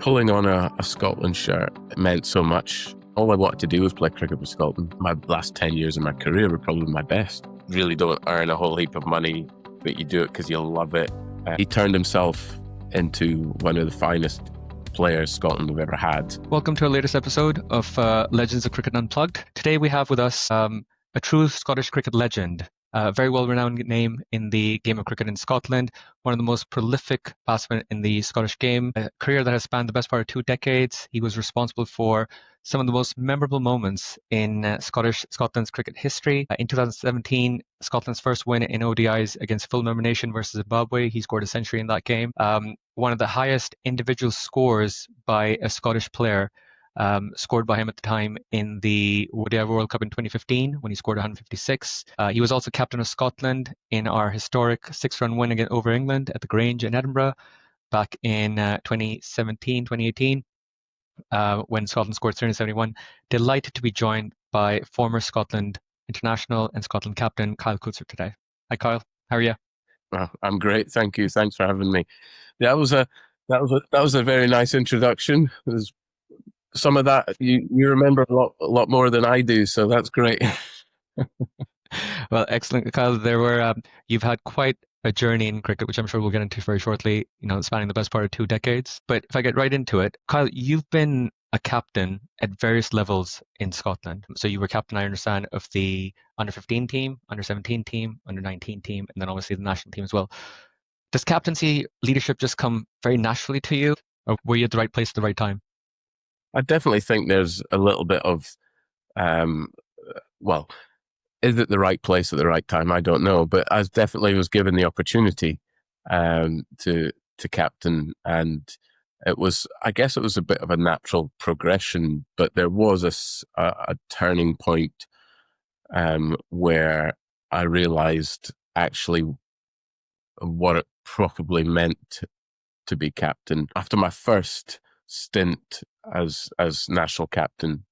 Pulling on a Scotland shirt meant so much. All I wanted to do was play cricket for Scotland. My last 10 years of my career were probably my best. Really don't earn a whole heap of money, but you do it because you love it. He turned himself into one of the finest players Scotland have ever had. Welcome to our latest episode of Legends of Cricket Unplugged. Today we have with us a true Scottish cricket legend, a very well-renowned name in the game of cricket in Scotland, one of the most prolific batsmen in the Scottish game, a career that has spanned the best part of 2 decades. He was responsible for some of the most memorable moments in Scotland's cricket history. In 2017, Scotland's first win in ODIs against full member nation versus Zimbabwe. He scored a century in that game. One of the highest individual scores by a Scottish player, scored by him at the time in the ODI World Cup in 2015 when he scored 156. He was also captain of Scotland in our historic 6-run win over England at the Grange in Edinburgh back in 2018, when Scotland scored 371. Delighted to be joined by former Scotland international and Scotland captain Kyle Coetzer today. Hi Kyle, how are you? Well, I'm great, thank you. Thanks for having me. That was a very nice introduction. Some of that you remember a lot more than I do, so that's great. Well, excellent, Kyle. You've had quite a journey in cricket, which I'm sure we'll get into very shortly, spanning the best part of 2 decades. But if I get right into it, Kyle, you've been a captain at various levels in Scotland. So you were captain, I understand, of the under-15 team, under-17 team, under-19 team, and then obviously the national team as well. Does captaincy leadership just come very naturally to you, or were you at the right place at the right time? I definitely think there's a little bit of, is it the right place at the right time? I don't know, but I definitely was given the opportunity to captain, and I guess it was a bit of a natural progression, but there was a turning point where I realized actually what it probably meant to be captain. After my first stint as national captain,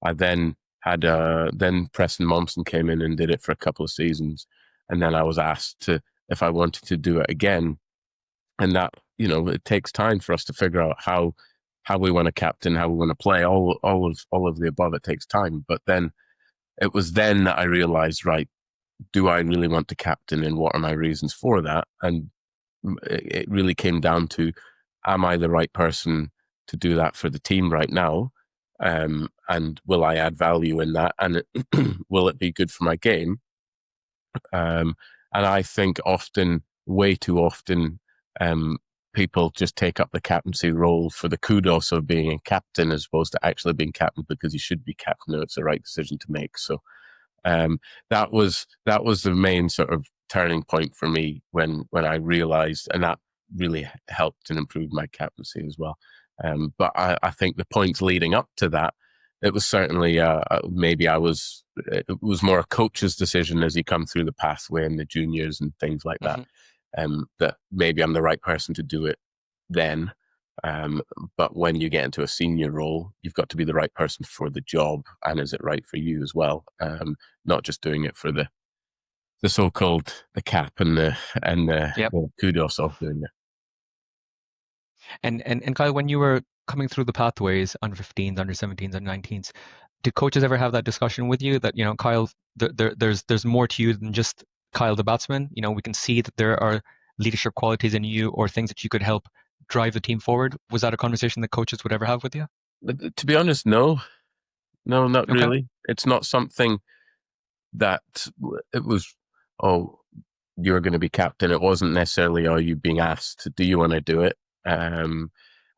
I then had then Preston Momsen came in and did it for a couple of seasons, and then I was asked if I wanted to do it again. And that, it takes time for us to figure out how we want to captain, how we want to play, all of the above. It takes time. But then it was then that I realized, right, do I really want to captain, and what are my reasons for that? And it really came down to, am I the right person to do that for the team right now? And will I add value in that? And will it be good for my game? And I think way too often, people just take up the captaincy role for the kudos of being a captain as opposed to actually being captain because you should be captain. No, it's the right decision to make. So that was the main sort of turning point for me when I realized, and that really helped and improved my captaincy as well. But I think the points leading up to that, it was certainly it was more a coach's decision as you come through the pathway in the juniors and things like that. That maybe I'm the right person to do it then. But when you get into a senior role, you've got to be the right person for the job, and is it right for you as well? Not just doing it for the so-called the cap and the Yep. kudos of doing it. And Kyle, when you were coming through the pathways, under 15s, under 17s, under 19s, did coaches ever have that discussion with you that, Kyle, there's more to you than just Kyle the batsman? We can see that there are leadership qualities in you or things that you could help drive the team forward. Was that a conversation that coaches would ever have with you? To be honest, no, not really. It's not something that it was, oh, you're going to be captain. It wasn't necessarily, oh, you being asked, do you want to do it? And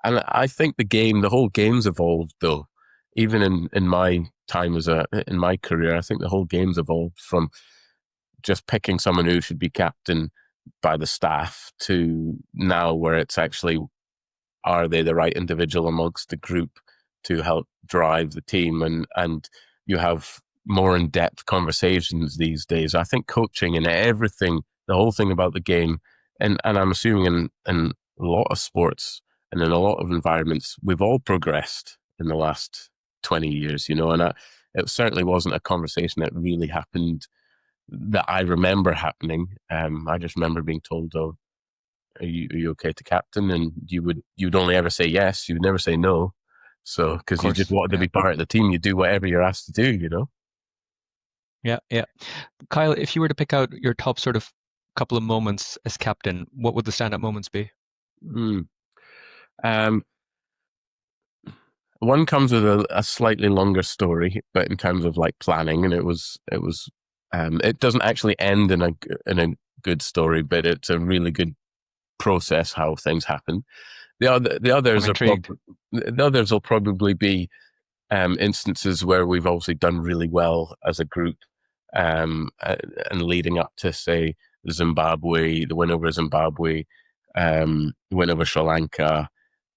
I think the whole game's evolved though. Even in my time in my career, I think the whole game's evolved from just picking someone who should be captain by the staff to now where it's actually, are they the right individual amongst the group to help drive the team? And you have more in-depth conversations these days. I think coaching and everything, the whole thing about the game, and I'm assuming in a lot of sports and in a lot of environments, we've all progressed in the last 20 years, and it certainly wasn't a conversation that really happened that I remember happening. I just remember being told, oh, are you okay to captain? And you'd only ever say yes. You'd never say no. So, Of because you just course. wanted to Yeah. be part of the team, you do whatever you're asked to do, you know? Yeah. Yeah. Kyle, if you were to pick out your top sort of couple of moments as captain, what would the standout moments be? Mm. Um, One comes with a slightly longer story, but in terms of like planning, and it doesn't actually end in a good story, but it's a really good process how things happen. The I'm others are intrigued. the others will probably be instances where we've obviously done really well as a group, and leading up to say Zimbabwe, the win over Zimbabwe, the win over Sri Lanka,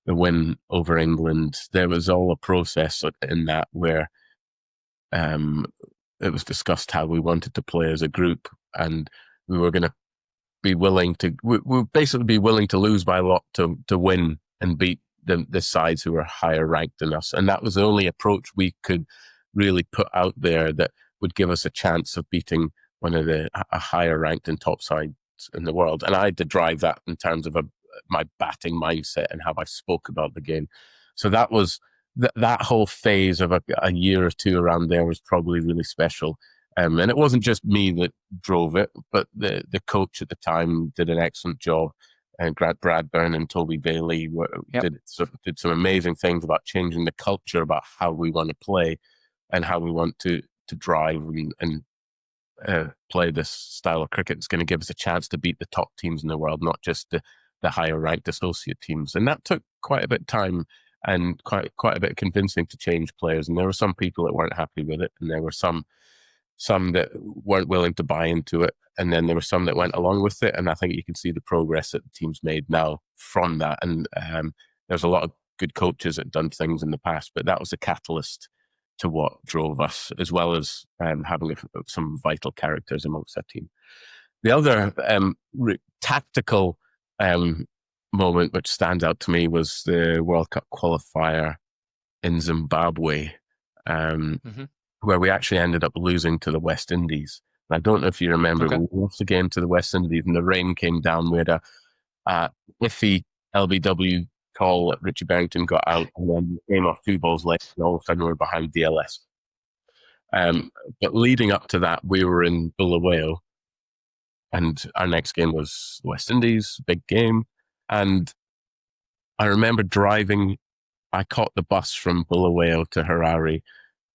the win over England. There was all a process in that where um, it was discussed how we wanted to play as a group, and we were going to be willing to we basically be willing to lose by a lot to win and beat the sides who were higher ranked than us. And that was the only approach we could really put out there that would give us a chance of beating one of the a higher ranked and top sides in the world. And I had to drive that in terms of my batting mindset and how I spoke about the game. So that was that whole phase of a year or two around there was probably really special. And it wasn't just me that drove it, but the coach at the time did an excellent job. And Grant Bradburn and Toby Bailey Yep. did some amazing things about changing the culture about how we want to play and how we want to drive and play this style of cricket. It's going to give us a chance to beat the top teams in the world, not just the higher ranked associate teams. And that took quite a bit of time and quite a bit of convincing to change players. And there were some people that weren't happy with it, and there were some that weren't willing to buy into it, and then there were some that went along with it. And I think you can see the progress that the team's made now from that. And there's a lot of good coaches that done things in the past, but that was a catalyst to what drove us, as well as having some vital characters amongst that team. The other tactical moment which stands out to me was the World Cup qualifier in Zimbabwe. Hmm. Where we actually ended up losing to the West Indies. And I don't know if you remember, Okay. but we lost the game to the West Indies and the rain came down. We had a iffy LBW call that Richie Barrington got out, and then came off 2 balls late, and all of a sudden we were behind DLS. Um, but leading up to that, we were in Bulawayo, and our next game was the West Indies, big game. And I remember driving, I caught the bus from Bulawayo to Harare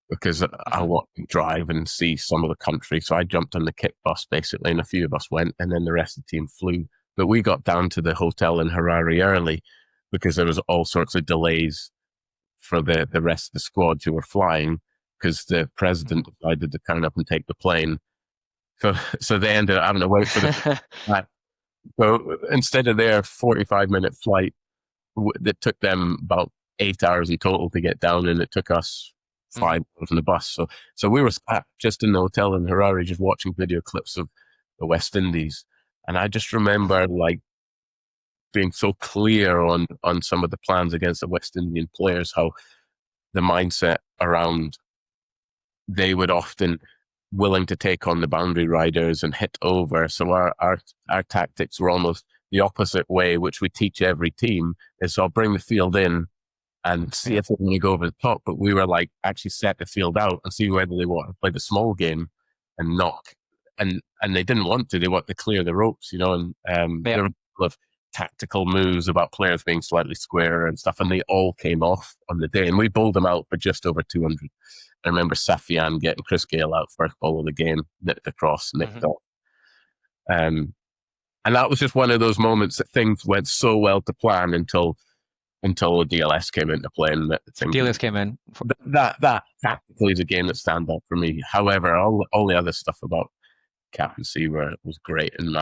because I Hmm. wanted to drive and see some of the country. So I jumped on the kit bus basically, and a few of us went, and then the rest of the team flew. But we got down to the hotel in Harare early because there was all sorts of delays for the rest of the squad who were flying because the president decided to turn up and take the plane. So they ended up having to wait for the flight. So instead of their 45-minute flight, that took them about 8 hours in total to get down, and it took us Hmm. 5 hours on the bus. So we were sat just in the hotel in Harare, just watching video clips of the West Indies, and I just remember like being so clear on some of the plans against the West Indian players, how the mindset around they would often willing to take on the boundary riders and hit over. So our tactics were almost the opposite way, which we teach every team is I'll bring the field in and see Yeah. if they want to go over the top. But we were like actually set the field out and see whether they want to play the small game and knock. And they didn't want to. They want to clear the ropes, you know. And Yeah. there were a couple of tactical moves about players being slightly square and stuff, and they all came off on the day. And we bowled them out for just over 200. I remember Safian getting Chris Gale out first ball of the game, nicked across, nicked Hmm. off. And that was just one of those moments that things went so well to plan until DLS came into play and things. Delius came in. That tactically is a game that stands out for me. However, all the other stuff about captaincy was great, and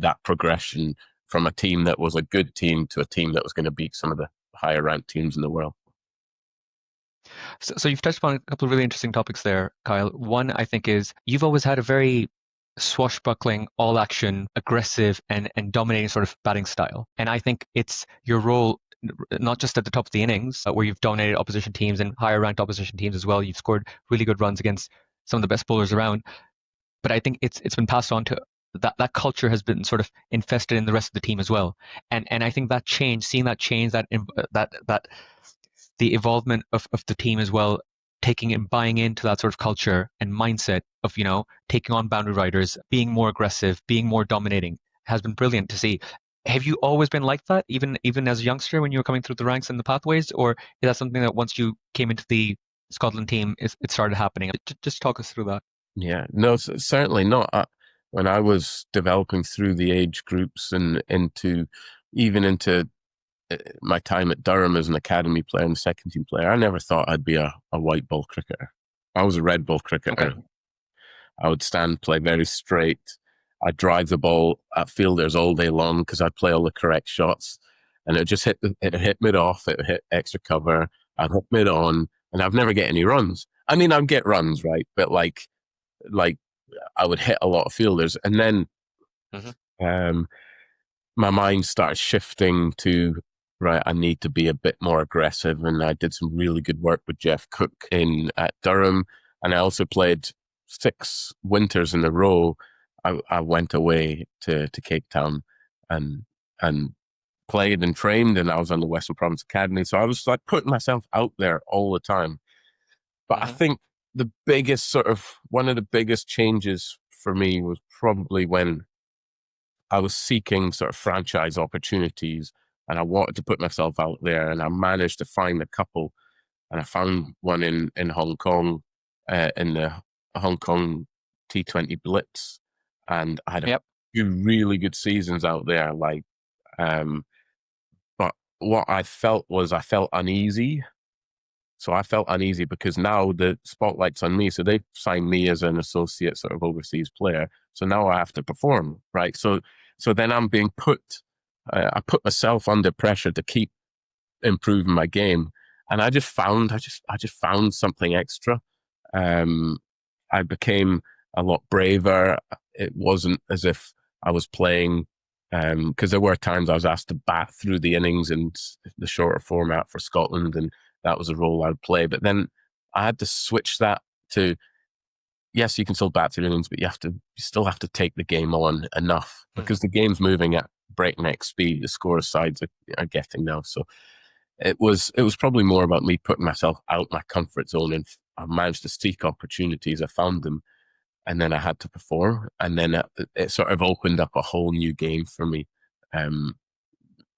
that progression from a team that was a good team to a team that was going to beat some of the higher ranked teams in the world. So you've touched upon a couple of really interesting topics there, Kyle. One, I think, is you've always had a very swashbuckling, all action, aggressive, and dominating sort of batting style. And I think it's your role, not just at the top of the innings, where you've dominated opposition teams and higher ranked opposition teams as well. You've scored really good runs against some of the best bowlers around. But I think it's been passed on to that culture has been sort of infested in the rest of the team as well. And I think that change, seeing that change, that the evolvement of the team as well, taking and buying into that sort of culture and mindset of, taking on boundary riders, being more aggressive, being more dominating, has been brilliant to see. Have you always been like that, even as a youngster when you were coming through the ranks and the pathways, or is that something that once you came into the Scotland team, it started happening? Just talk us through that. Yeah, no, certainly not. When I was developing through the age groups and even into my time at Durham as an academy player and second team player, I never thought I'd be a white ball cricketer. I was a red ball cricketer. Okay. I would stand, play very straight. I'd drive the ball at fielders all day long because I'd play all the correct shots. And it just it hit mid off, it hit extra cover, I'd hit mid on, and I'd never get any runs. I mean, I'd get runs, right? But like I would hit a lot of fielders. And then Hmm. um, my mind started shifting to, right, I need to be a bit more aggressive. And I did some really good work with Jeff Cook at Durham. And I also played 6 winters in a row. I went away to Cape Town and and played and trained, and I was on the Western Province Academy. So I was like putting myself out there all the time. But I Hmm. think one of the biggest changes for me was probably when I was seeking sort of franchise opportunities and I wanted to put myself out there, and I managed to find a couple, and I found one in Hong Kong, in the Hong Kong T20 Blitz, and I had a Yep. few really good seasons out there. Um, but what I felt uneasy. So I felt uneasy because now the spotlight's on me. So they've signed me as an associate sort of overseas player. So now I have to perform, right? So then I'm being I put myself under pressure to keep improving my game. And I just found something extra. Um, I became a lot braver. It wasn't as if I was playing, because there were times I was asked to bat through the innings in the shorter format for Scotland, and that was a role I'd play. But then I had to switch that to, yes, you can still bat through innings, but you still have to take the game on enough because Hmm. the game's moving at breakneck speed. The score sides are getting now. So it was probably more about me putting myself out my comfort zone, and I managed to seek opportunities. I found them, and then I had to perform, and then it sort of opened up a whole new game for me, um,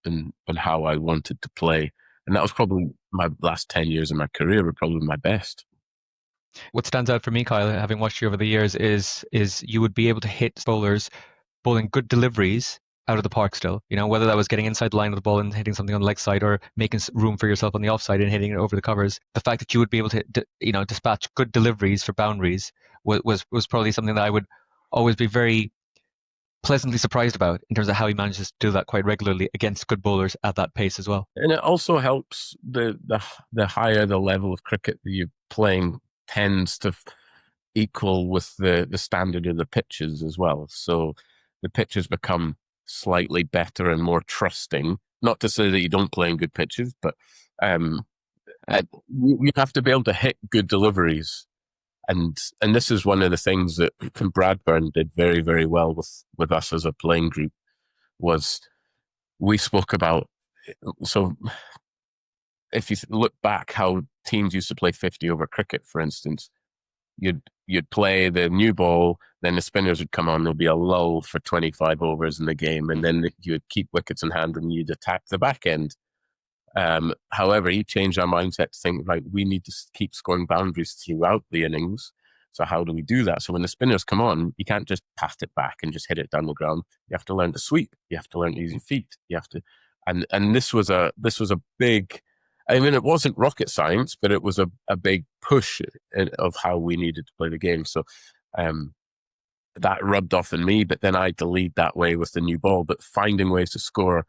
and how I wanted to play. And that was probably my last 10 years of my career were probably my best. What stands out for me, Kyle, having watched you over the years, is you would be able to hit bowlers bowling good deliveries out of the park still. Whether that was getting inside the line of the ball and hitting something on the leg side, or making room for yourself on the offside and hitting it over the covers. The fact that you would be able to, dispatch good deliveries for boundaries was probably something that I would always be very pleasantly surprised about in terms of how he manages to do that quite regularly against good bowlers at that pace as well. And it also helps the higher the level of cricket that you're playing tends to equal with the standard of the pitches as well. So the pitches become slightly better and more trusting. Not to say that you don't play in good pitches, but um, Uh, you have to be able to hit good deliveries. And this is one of the things that Bradburn did very, very well with us as a playing group was we spoke about. So if you look back how teams used to play 50 over cricket, for instance, you'd play the new ball, then the spinners would come on, there'll be a lull for 25 overs in the game, and then you'd keep wickets in hand and you'd attack the back end. However, he changed our mindset to think, right, we need to keep scoring boundaries throughout the innings. So how do we do that? So when the spinners come on, you can't just pat it back and just hit it down the ground. You have to learn to sweep. You have to learn to use your feet. You have to, and this was a big. I mean, it wasn't rocket science, but it was a big push of how we needed to play the game. So um, that rubbed off on me. But then I had to lead that way with the new ball. But finding ways to score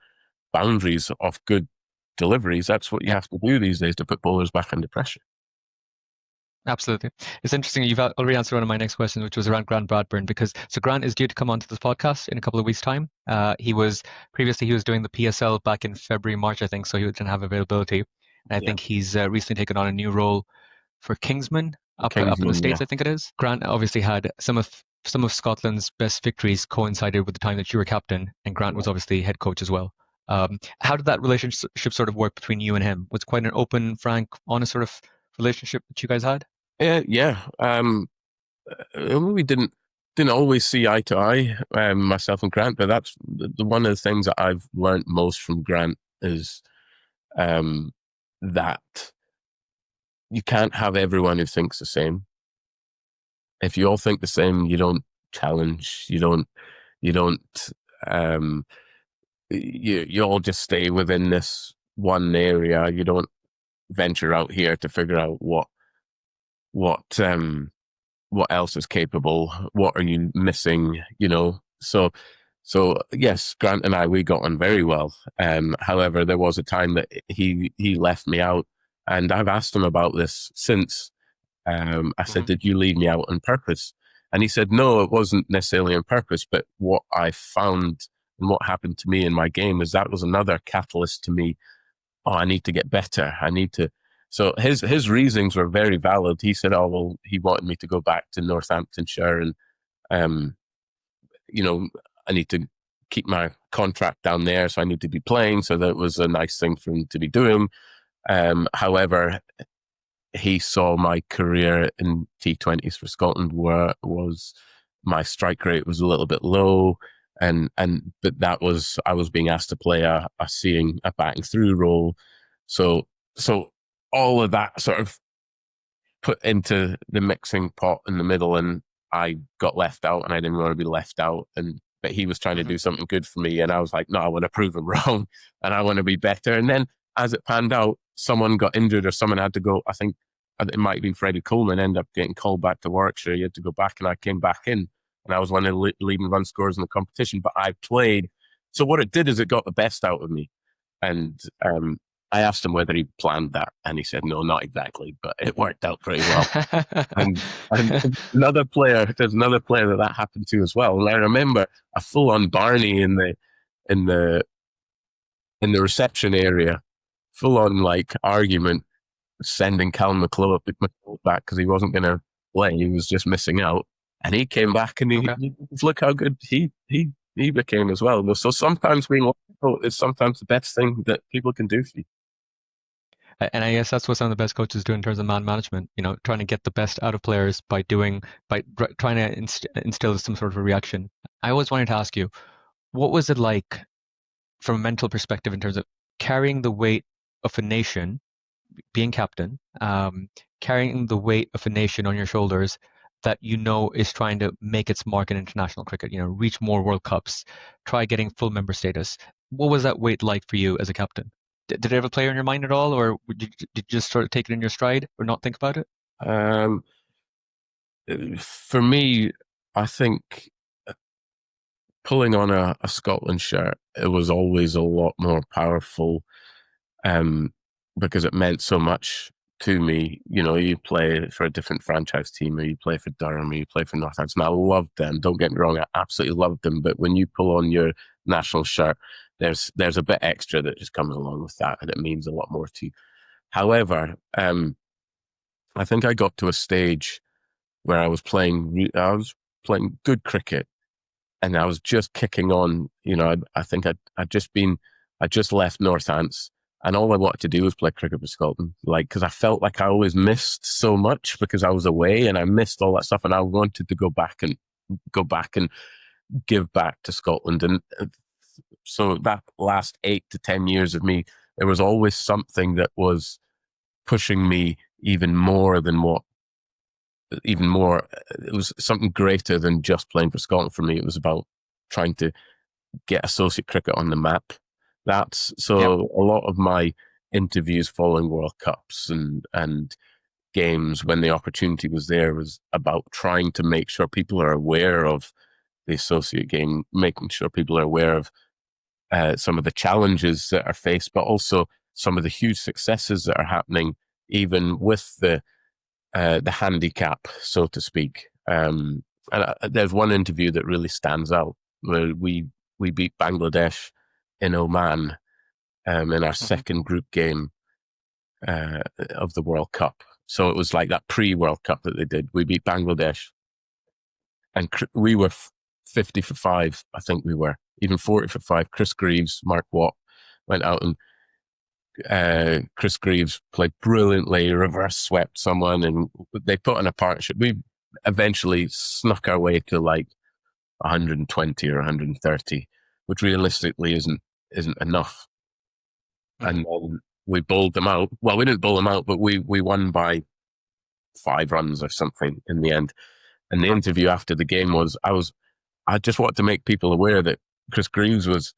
boundaries off good deliveries, that's what you yeah, have to do these days to put bowlers back under pressure. absolutely. It's interesting. You've already answered one of my next questions, which was around Grant Bradburn, because so Grant is due to come onto this podcast in a couple of weeks' time. He was doing the PSL back in February, March, I think, so he didn't have availability. And I Yeah. think he's recently taken on a new role for Kingsman up in the Kingsman, yeah. States, I think it is. Grant obviously had some of some of Scotland's best victories coincided with the time that you were captain, and Grant was obviously head coach as well. How did that relationship sort of work between you and him? Was it quite an open, frank, honest sort of relationship that you guys had? Yeah. We didn't always see eye to eye, myself and Grant, but that's one of the things that I've learned most from Grant is that you can't have everyone who thinks the same. If you all think the same, you don't challenge, you don't, um, you all just stay within this one area. You don't venture out here to figure out what what else is capable. What are you missing? So yes, Grant and I, we got on very well. However, there was a time that he left me out, and I've asked him about this since. I said, Hmm. "Did you leave me out on purpose?" And he said, "No, it wasn't necessarily on purpose. But what I found and what happened to me in my game is that was another catalyst to me. Oh, I need to get better. I need to." So his reasons were very valid. He said, "Oh well, he wanted me to go back to Northamptonshire, and um, you know, I need to keep my contract down there, so I need to be playing." So that was a nice thing for him to be doing. However, he saw my career in T20s for Scotland where was my strike rate was a little bit low, and but that was I was being asked to play a batting through role, so so all of that sort of put into the mixing pot in the middle, and I got left out, and I didn't want to be left out. And but he was trying to Hmm. do something good for me, and I was like, no, I want to prove him wrong, and I want to be better. And then as it panned out, someone got injured, or someone had to go. I think it might have been Freddie Coleman ended up getting called back to Warwickshire. He had to go back, and I came back in, and I was one of the leading run scorers in the competition. But I played. So what it did is it got the best out of me, and I asked him whether he planned that, and he said no, not exactly, but it worked out pretty well. And there's another player that happened to as well. And I remember a full on Barney in the in the reception area, full on like argument, sending Callum McCullough back because he wasn't going to play. He was just missing out, and he came back and Okay. look how good he became as well. So sometimes being loyal is sometimes the best thing that people can do for you. And I guess that's what some of the best coaches do in terms of man management, trying to get the best out of players by trying to instill some sort of a reaction. I always wanted to ask you, what was it like from a mental perspective in terms of carrying the weight of a nation, being captain, carrying the weight of a nation on your shoulders that is trying to make its mark in international cricket, reach more World Cups, try getting full member status. What was that weight like for you as a captain? Did it ever play on your mind at all, or did you just sort of take it in your stride or not think about it? Um, for me, I think pulling on a Scotland shirt, it was always a lot more powerful um, because it meant so much to me. You play for a different franchise team, or you play for Durham, or you play for Northampton. I loved them. Don't get me wrong, I absolutely loved them. But when you pull on your national shirt, there's a bit extra that just comes along with that, and it means a lot more to you. However, I think I got to a stage where I was playing good cricket, and I was just kicking on. I think I just left Northants, and all I wanted to do was play cricket for Scotland. Like, because I felt like I always missed so much because I was away, and I missed all that stuff, and I wanted to go back and give back to Scotland. And so that last 8 to 10 years of me, there was always something that was pushing me even more. It was something greater than just playing for Scotland for me. It was about trying to get associate cricket on the map. That's Yep. so a lot of my interviews following World Cups and games when the opportunity was there was about trying to make sure people are aware of the associate game, making sure people are aware of some of the challenges that are faced, but also some of the huge successes that are happening, even with the handicap, so to speak. And there's one interview that really stands out where we beat Bangladesh in Oman in our Hmm. second group game of the World Cup. So it was like that pre-World Cup that they did. We beat Bangladesh, and we were 50 for 5. I think we were even 40 for 5. Chris Greaves, Mark Watt went out, and Chris Greaves played brilliantly, reverse swept someone, and they put in a partnership. We eventually snuck our way to like 120 or 130, which realistically isn't enough. Mm-hmm. And then we bowled them out. Well, we didn't bowl them out, but we won by 5 runs or something in the end. And the interview after the game was, I just wanted to make people aware that Chris Greaves was,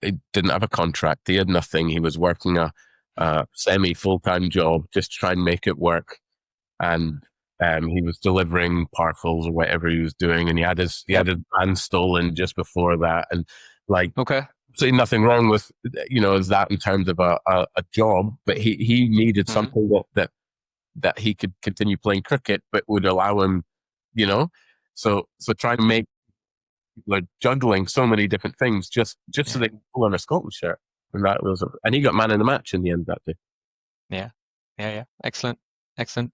he didn't have a contract. He had nothing. He was working a semi full-time job just to try and make it work. And he was delivering parcels or whatever he was doing, and he had his van stolen just before that, and like, Okay. see nothing wrong with is that in terms of a job, but he needed Mm-hmm. something that he could continue playing cricket, but would allow him, so trying to make like juggling so many different things just so they can pull on a Scotland shirt, and he got man of the match in the end that day. Yeah. Excellent.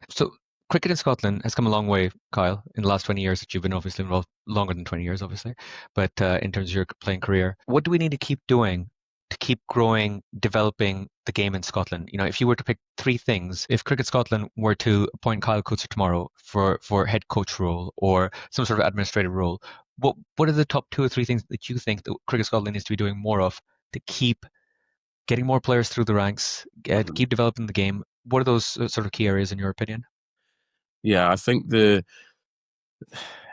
So cricket in Scotland has come a long way, Kyle, in the last 20 years that you've been obviously involved, longer than 20 years, obviously. But in terms of your playing career, what do we need to keep doing to keep growing, developing the game in Scotland? If you were to pick 3 things, if Cricket Scotland were to appoint Kyle Coetzer tomorrow for head coach role or some sort of administrative role, what are the top 2 or 3 things that you think that Cricket Scotland needs to be doing more of to keep getting more players through the ranks, keep developing the game? What are those sort of key areas in your opinion? Yeah, I think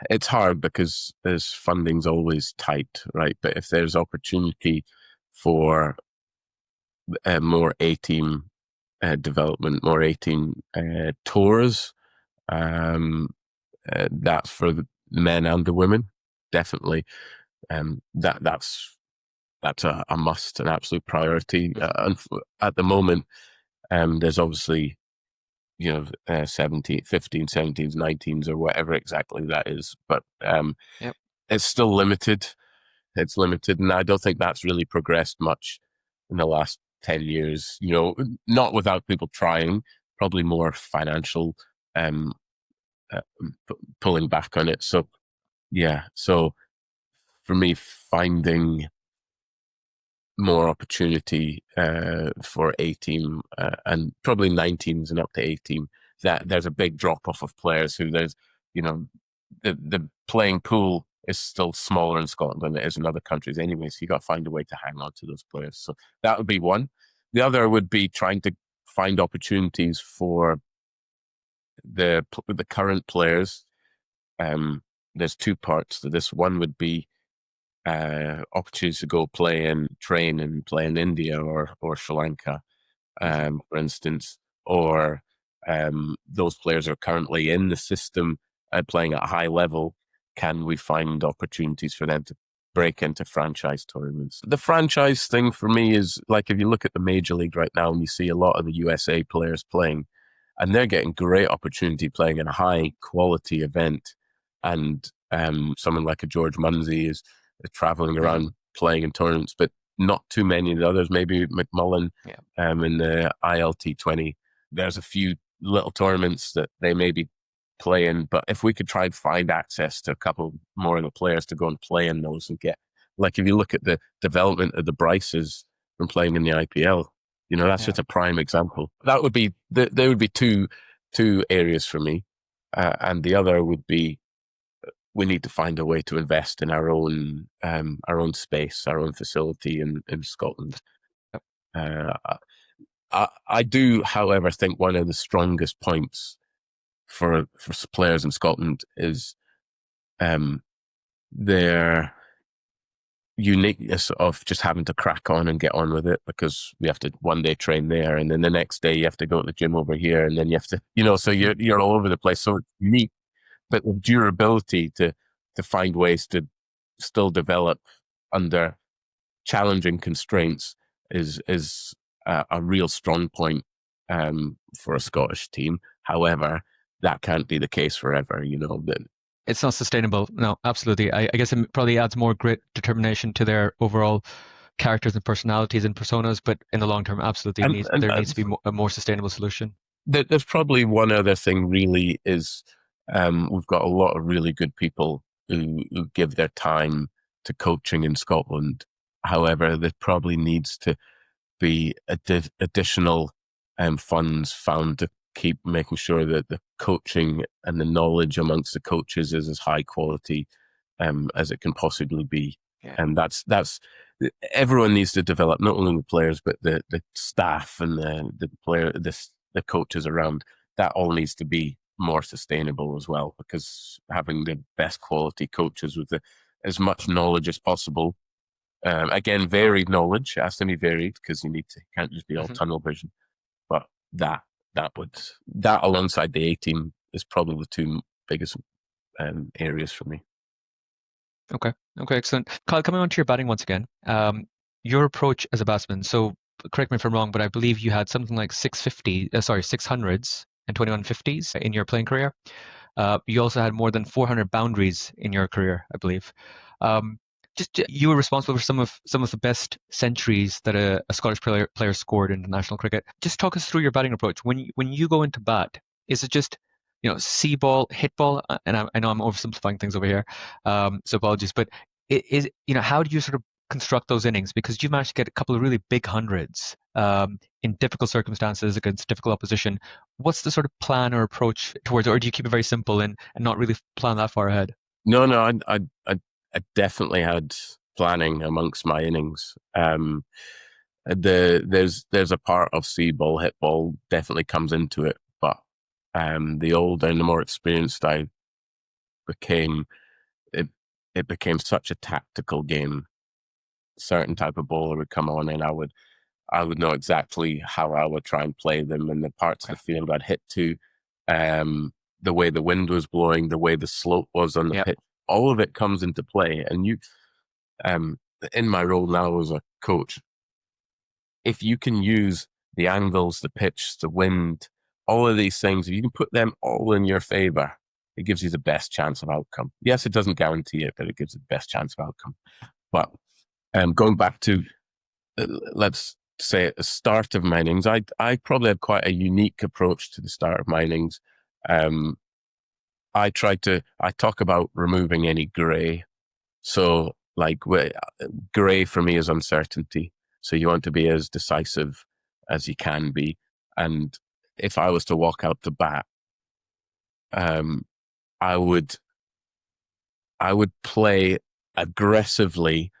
it's hard because there's funding's always tight, right? But if there's opportunity for more A-team development, more A-team tours, that's for the men and the women, definitely. That's a must, an absolute priority. And at the moment, there's obviously 17, 15, 17s, 19s, or whatever exactly that is. But Yep. it's still limited. It's limited, and I don't think that's really progressed much in the last 10 years. Not without people trying, probably more financial um, uh, pulling back on it. So, yeah. So for me, finding more opportunity for A-team and probably 19s and up to A-team, that there's a big drop off of players who the playing pool is still smaller in Scotland than it is in other countries anyway. So you got to find a way to hang on to those players. So that would be one. The other would be trying to find opportunities for the current players. There's 2 parts to this. One would be opportunities to go train and play in India or Sri Lanka, for instance, or those players are currently in the system playing at a high level. Can we find opportunities for them to break into franchise tournaments? The franchise thing for me is like, if you look at the major league right now and you see a lot of the USA players playing, and they're getting great opportunity playing in a high quality event, and someone like a George Munsey is traveling around playing in tournaments, but not too many of the others. Maybe McMullen in the ILT20. There's a few little tournaments that they may be playing, but if we could try and find access to a couple more of the players to go and play in those and get, like, if you look at the development of the Bryces from playing in the IPL, that's just a prime example. That would be, there would be two areas for me. And the other would be, we need to find a way to invest in our own space, our own facility in Scotland. I do, however, think one of the strongest points for players in Scotland is their uniqueness of just having to crack on and get on with it, because we have to one day train there, and then the next day you have to go to the gym over here, and then you have to, so you're all over the place. So it's unique, but the durability to find ways to still develop under challenging constraints is a real strong point for a Scottish team. However, that can't be the case forever. That It's not sustainable. No, absolutely. I guess it probably adds more grit, determination to their overall characters and personalities and personas, but in the long term, absolutely there needs to be a more sustainable solution. There's probably one other thing really is We've got a lot of really good people who give their time to coaching in Scotland. However, there probably needs to be additional funds found to keep making sure that the coaching and the knowledge amongst the coaches is as high quality as it can possibly be. Yeah. And that's everyone needs to develop, not only the players but the staff and the coaches around. That all needs to be more sustainable as well, because having the best quality coaches with as much knowledge as possible. Again, varied knowledge. It has to be varied because can't just be all Hmm. tunnel vision. But that that alongside the A team is probably the two biggest areas for me. Okay. Okay, excellent. Kyle, coming on to your batting once again. Your approach as a batsman. So correct me if I'm wrong, but I believe you had something like 600s and 21 50s in your playing career. You also had more than 400 boundaries in your career, I believe. Um, you were responsible for some of the best centuries that a Scottish player scored in international cricket. Just talk us through your batting approach. When you go into bat, is it just see ball, hit ball? And I know I'm oversimplifying things over here, so apologies. But how do you sort of construct those innings? Because you've managed to get a couple of really big hundreds in difficult circumstances against difficult opposition. What's the sort of plan or approach towards it, or do you keep it very simple and not really plan that far ahead? No, no, I definitely had planning amongst my innings. There's a part of see ball, hit ball definitely comes into it, but the older and the more experienced I became, it it became such a tactical game. Certain type of bowler would come on, and I would know exactly how I would try and play them and the parts of Okay. the field I'd hit to, the way the wind was blowing, the way the slope was on the Yeah. pitch. All of it comes into play. And um, in my role now as a coach, if you can use the angles, the pitch, the wind, all of these things, if you can put them all in your favor, it gives you the best chance of outcome. Yes, it doesn't guarantee it, but it gives you the best chance of outcome. But going back to let's say at the start of my innings, I probably had quite a unique approach to the start of my innings. Um, I talk about removing any grey. So like grey for me is uncertainty. So you want to be as decisive as you can be. And if I was to walk out the bat, um, I would play aggressively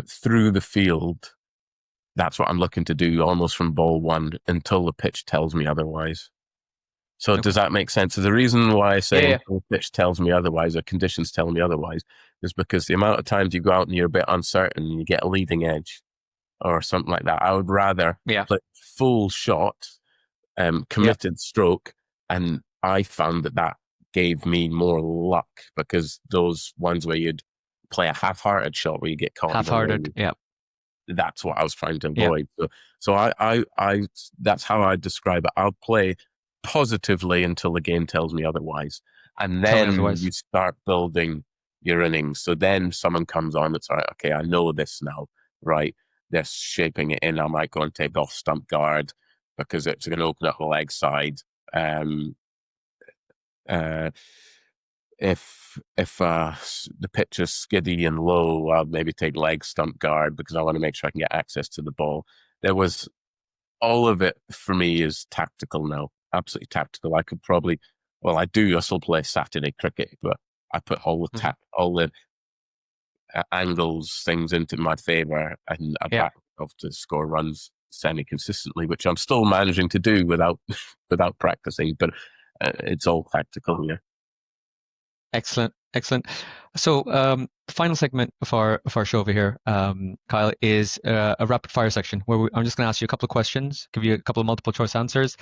through the field. That's what I'm looking to do almost from ball one until the pitch tells me otherwise. So does Okay. that make sense? So the reason why I Yeah. say Yeah. until the pitch tells me otherwise or conditions tell me otherwise is because the amount of times you go out and you're a bit uncertain and you get a leading edge or something like that, I would rather Yeah. play full shot, Yeah. committed stroke. And I found that gave me more luck because those ones where you'd play a half-hearted shot where you get caught in the Half-hearted. wind, Yeah. that's what I was trying to Yeah. avoid. So that's how I describe it. I'll play positively until the game tells me otherwise. And Tell me then otherwise. you start building your innings. So then someone comes on that's all right, okay, I know this now, right? They're shaping it in. I might go and take off stump guard because it's going to open up the leg side. Um, uh, if the pitch is skiddy and low, I'll maybe take leg stump guard because I want to make sure I can get access to the ball. There was all of it for me is tactical now, absolutely tactical. I could probably, well, I do. I still play Saturday cricket, but I put Hmm. all the angles, things into my favor, and I Yeah. back off to score runs semi consistently, which I'm still managing to do without without practicing. But it's all tactical, yeah. Excellent. Excellent. So, the final segment of our show over here, Kyle, is a rapid fire section where I'm just going to ask you a couple of questions, give you a couple of multiple choice answers.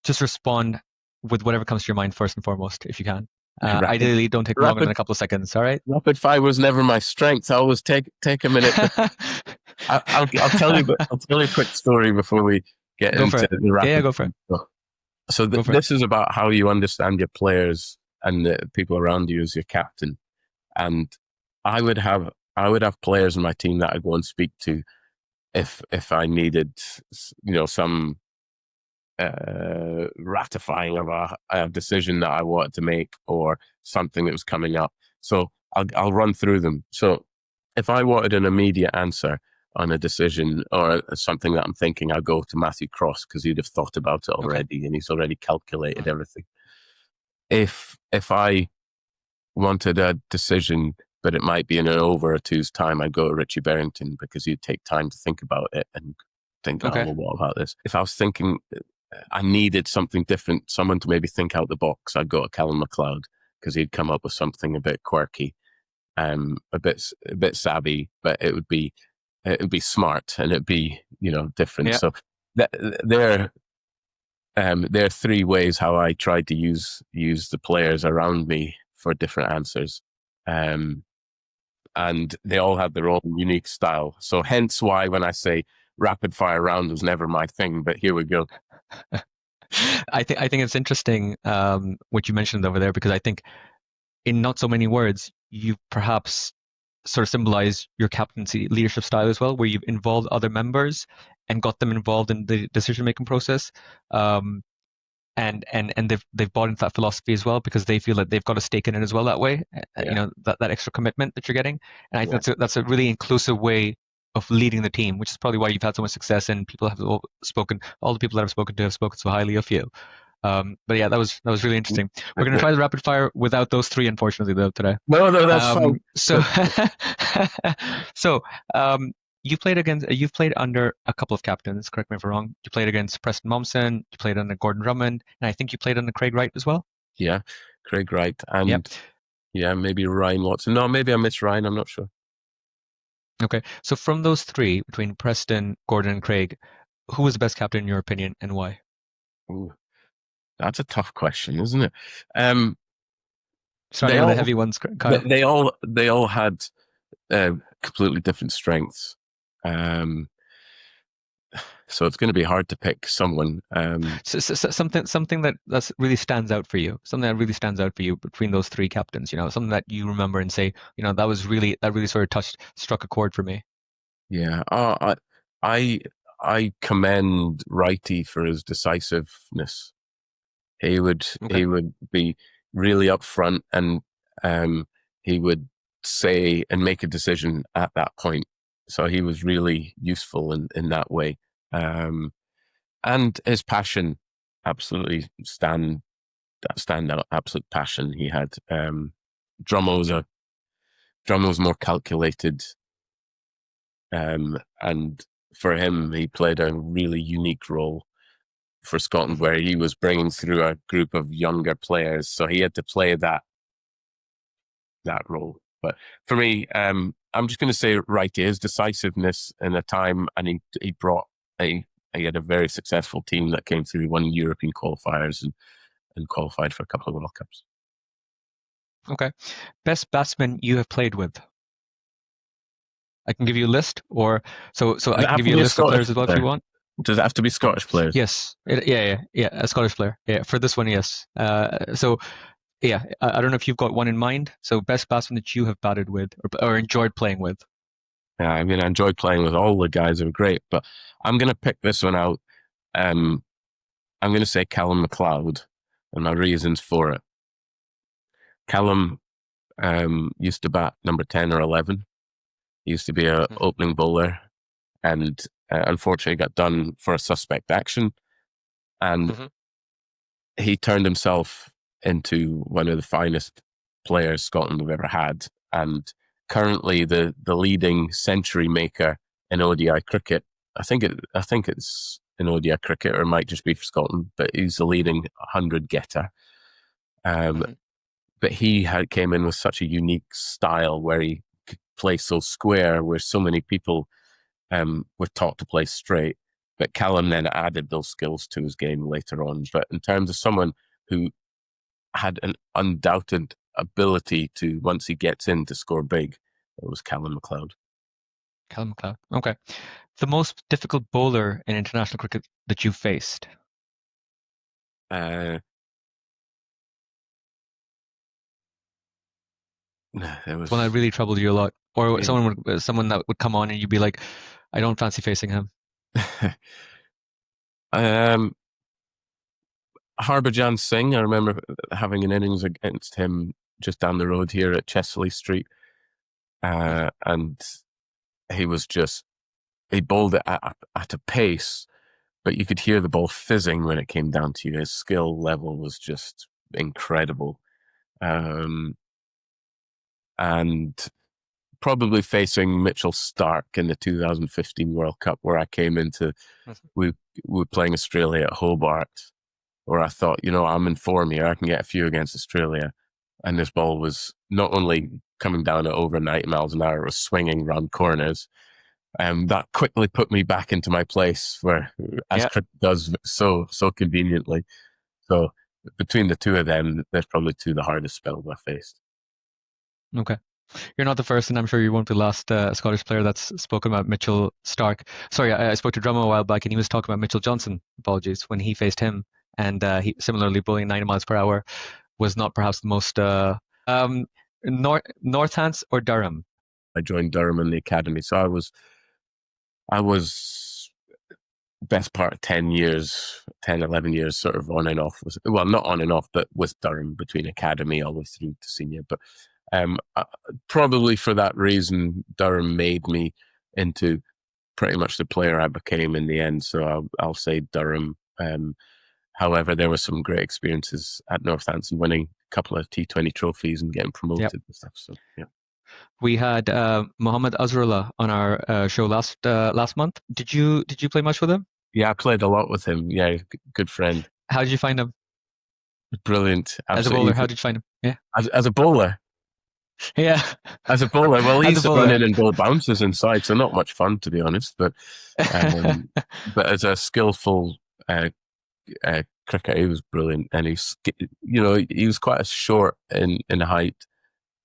Just respond with whatever comes to your mind first and foremost, if you can. Rapid, Ideally, don't take longer than rapid a couple of seconds. All right. Rapid fire was never my strength. I always take a minute. I'll tell you, but I'll tell you a quick story before we get Go for into it. the Yeah, yeah, rapid go for fire it. stuff. So Go for it. this is about how you understand your players and the people around you as your captain. And I would have players in my team that I'd go and speak to if I needed, some ratifying of a decision that I wanted to make or something that was coming up. So I'll run through them. So if I wanted an immediate answer on a decision or something that I'm thinking, I'll go to Matthew Cross because he'd have thought about it Okay. already and he's already calculated Mm. everything. If I wanted a decision, but it might be in an over or two's time, I'd go to Richie Barrington because he'd take time to think about it and think, oh, Okay. well, what about this? If I was thinking I needed something different, someone to maybe think out the box, I'd go to Callum MacLeod because he'd come up with something a bit quirky, a bit savvy, but it would be smart and it'd be different. Yeah. So there are three ways how I tried to use the players around me for different answers. And they all had their own unique style. So hence why when I say rapid fire round was never my thing, but here we go. I think it's interesting what you mentioned over there because I think in not so many words you perhaps sort of symbolize your captaincy leadership style as well, where you've involved other members and got them involved in the decision making process. Um, and they've bought into that philosophy as well because they feel that they've got a stake in it as well that way. Yeah, That extra commitment that you're getting, and I think yeah, that's a really inclusive way of leading the team, which is probably why you've had so much success and people have all the people that I've spoken to have spoken so highly of you. But yeah, that was really interesting. We're gonna try the rapid fire without those three, unfortunately, though today. no, no, that's fine. So, so you've played under a couple of captains. Correct me if I'm wrong. You played against Preston Momsen. You played under Gordon Drummond, and I think you played under Craig Wright as well. Yeah, Craig Wright Yep. and yeah, maybe Ryan Watson. No, maybe I missed Ryan. I'm not sure. Okay. So from those three, between Preston, Gordon, and Craig, who was the best captain in your opinion, and why? Ooh, that's a tough question, isn't it? Um, they Starting with the all heavy ones, they, Kyle. they all had completely different strengths. Um, so it's going to be hard to pick someone. So something that's really stands out for you. Something that really stands out for you between those three captains. Something that you remember and say, that really sort of struck a chord for me. Yeah, I I commend Righty for his decisiveness. Okay. He would be really upfront and um, he would say and make a decision at that point. So he was really useful in that way. Um, and his passion, absolutely stand out, absolute passion he had. Drummer was a Drummer was more calculated, and for him, he played a really unique role for Scotland, Hmm. where he was bringing through a group of younger players, so he had to play that role. But for me, I'm just going to say right, his decisiveness in a time, and he brought a he had a very successful team that came through, won European qualifiers and qualified for a couple of World Cups. Okay. Best batsman you have played with. I can give you a list, or so Does I it can have give to you a be a list of Scottish players as well if you player? want. Does it have to be Scottish players? Yes. Yeah, a Scottish player. Yeah, for this one, yes. So yeah, I don't know if you've got one in mind. So best batsman that you have batted with or enjoyed playing with. Yeah, I mean, I enjoyed playing with all the guys; they were great. But I'm going to pick this one out. Um, I'm going to say Callum MacLeod, and my reasons for it. Callum used to bat number 10 or 11. He used to be a Hmm. opening bowler, and unfortunately got done for a suspect action. And Hmm. he turned himself into one of the finest players Scotland have ever had, and currently the leading century maker in ODI cricket. I think it's in ODI cricket, or it might just be for Scotland, but he's the leading 100 getter. Um, Hmm. but came in with such a unique style where he could play so square, where so many people were taught to play straight. But Callum then added those skills to his game later on. But in terms of someone who had an undoubted ability to, once he gets in, to score big, it was Callum MacLeod. Callum MacLeod. Okay. The most difficult bowler in international cricket that you've faced. Uh, there One that was, really troubled you a lot, or yeah. someone that would come on and you'd be like, I don't fancy facing him. um, Harbhajan Singh, I remember having an innings against him just down the road here at Chesley Street. And he was just, he bowled it at a pace, but you could hear the ball fizzing when it came down to you. His skill level was just incredible. And probably facing Mitchell Starc in the 2015 World Cup, where I came into, we were playing Australia at Hobart, where I thought, I'm in form here. I can get a few against Australia. And this ball was not only coming down at over 90 miles an hour, it was swinging round corners. That quickly put me back into my place, where, as cricket does so conveniently. So between the two of them, there's probably two of the hardest spells I faced. Okay. You're not the first, and I'm sure you won't be the last Scottish player that's spoken about Mitchell Starc. Sorry, I spoke to Drummond a while back, and he was talking about Mitchell Johnson, apologies, when he faced him. And he similarly bowling 90 miles per hour was not perhaps the most Northants or Durham. I joined Durham in the academy, so I was best part of 10 years, 10, 11 years, sort of on and off. Well, not on and off, but with Durham between academy all the way through to senior. But probably for that reason, Durham made me into pretty much the player I became in the end. So I'll say Durham. However, there were some great experiences at Northampton, winning a couple of T20 trophies and getting promoted and stuff. So yeah. We had Mohammed Azrullah on our show last month. Did you play much with him? Yeah, I played a lot with him. Yeah, good friend. How did you find him? Brilliant. Absolutely. As a bowler, how did you find him? Yeah. As a bowler. Yeah. As a bowler, well, he used to run in and bowl bounces inside, so not much fun, to be honest. But as a skillful cricketer, he was brilliant, and he was quite a short in height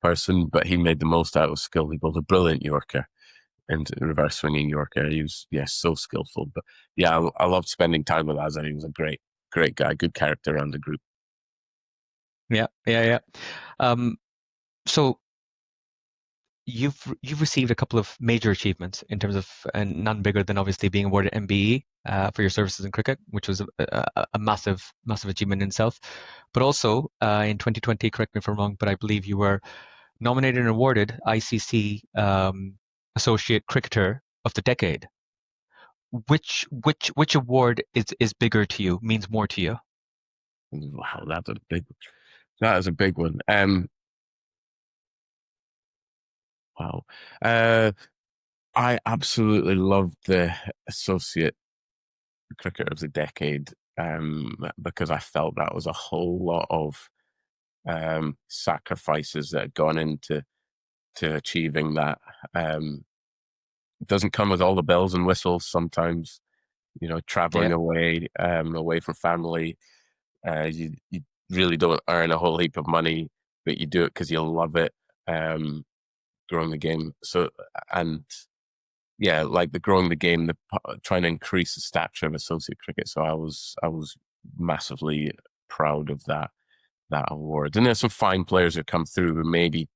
person, but he made the most out of skill. He bowled a brilliant Yorker and reverse swinging Yorker. He was so skillful. But yeah, I loved spending time with Azza. He was a great guy, good character around the group. Yeah. So you've received a couple of major achievements in terms of, and none bigger than obviously being awarded MBE for your services in cricket, which was a massive achievement in itself. But also in 2020, correct me if I'm wrong, but I believe you were nominated and awarded ICC Associate Cricketer of the Decade. Which award is bigger to you, means more to you? Wow, that is a big one. Wow. I absolutely loved the Associate Cricketer of the Decade because I felt that was a whole lot of sacrifices that had gone into achieving that. It doesn't come with all the bells and whistles sometimes, traveling away from family. You really don't earn a whole heap of money, but you do it because you love it. Growing the game. So, and yeah, like the growing the game, trying to increase the stature of associate cricket. So I was massively proud of that award. And there's some fine players who come through who maybe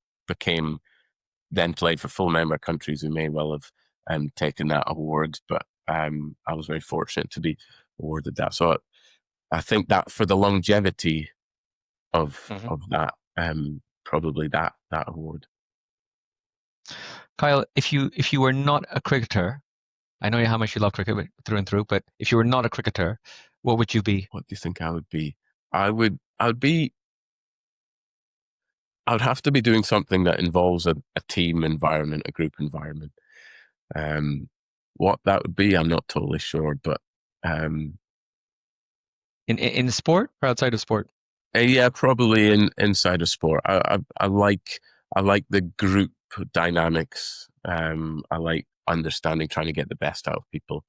then played for full member countries who may well have taken that award. But I was very fortunate to be awarded that. So I think that for the longevity of that, probably that award. Kyle, if you were not a cricketer, I know how much you love cricket through and through, but if you were not a cricketer, what would you be? What do you think I would be? I would have to be doing something that involves a team environment, a group environment. What that would be, I'm not totally sure, but in sport or outside of sport? Yeah, probably inside of sport. I like the group dynamics. I like understanding, trying to get the best out of people.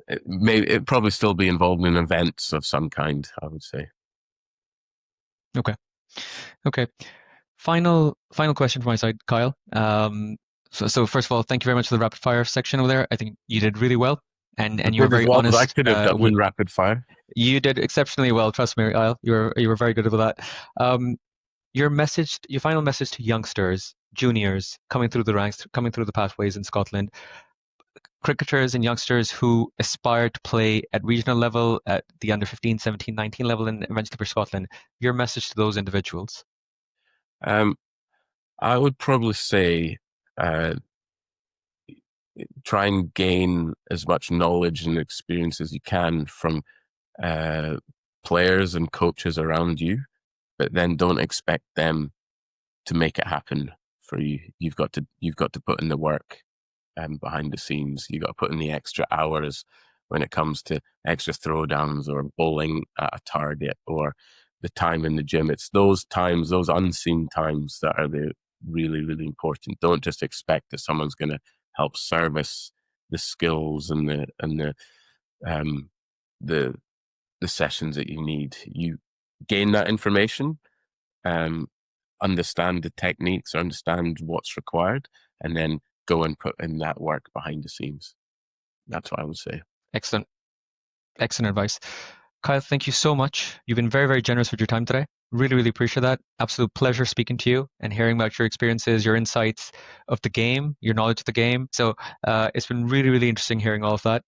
It probably still be involved in events of some kind, I would say. Okay. Final question from my side, Kyle. So first of all, thank you very much for the rapid fire section over there. I think you did really well, and you were very honest. I could have done rapid fire. You did exceptionally well. Trust me, Kyle. You were very good with that. Your final message to youngsters, juniors coming through the ranks, coming through the pathways in Scotland. cricketers and youngsters who aspire to play at regional level, at the under 15, 17, 19 level, and eventually for Scotland, your message to those individuals? Um, I would probably say uh, try and gain as much knowledge and experience as you can from uh, players and coaches around you, but then don't expect them to make it happen for you. You've got to put in the work behind the scenes. You've got to put in the extra hours when it comes to extra throwdowns or bowling at a target or the time in the gym. It's those times, those unseen times, that are the really, really important. Don't just expect that someone's going to help service the skills and um, the the sessions that you need. You gain that information, um, understand the techniques, understand what's required, and then go and put in that work behind the scenes. That's what I would say. Excellent. Excellent advice. Kyle, thank you so much. You've been very, very generous with your time today. Really, really appreciate that. Absolute pleasure speaking to you and hearing about your experiences, your insights of the game, your knowledge of the game. So it's been really, really interesting hearing all of that.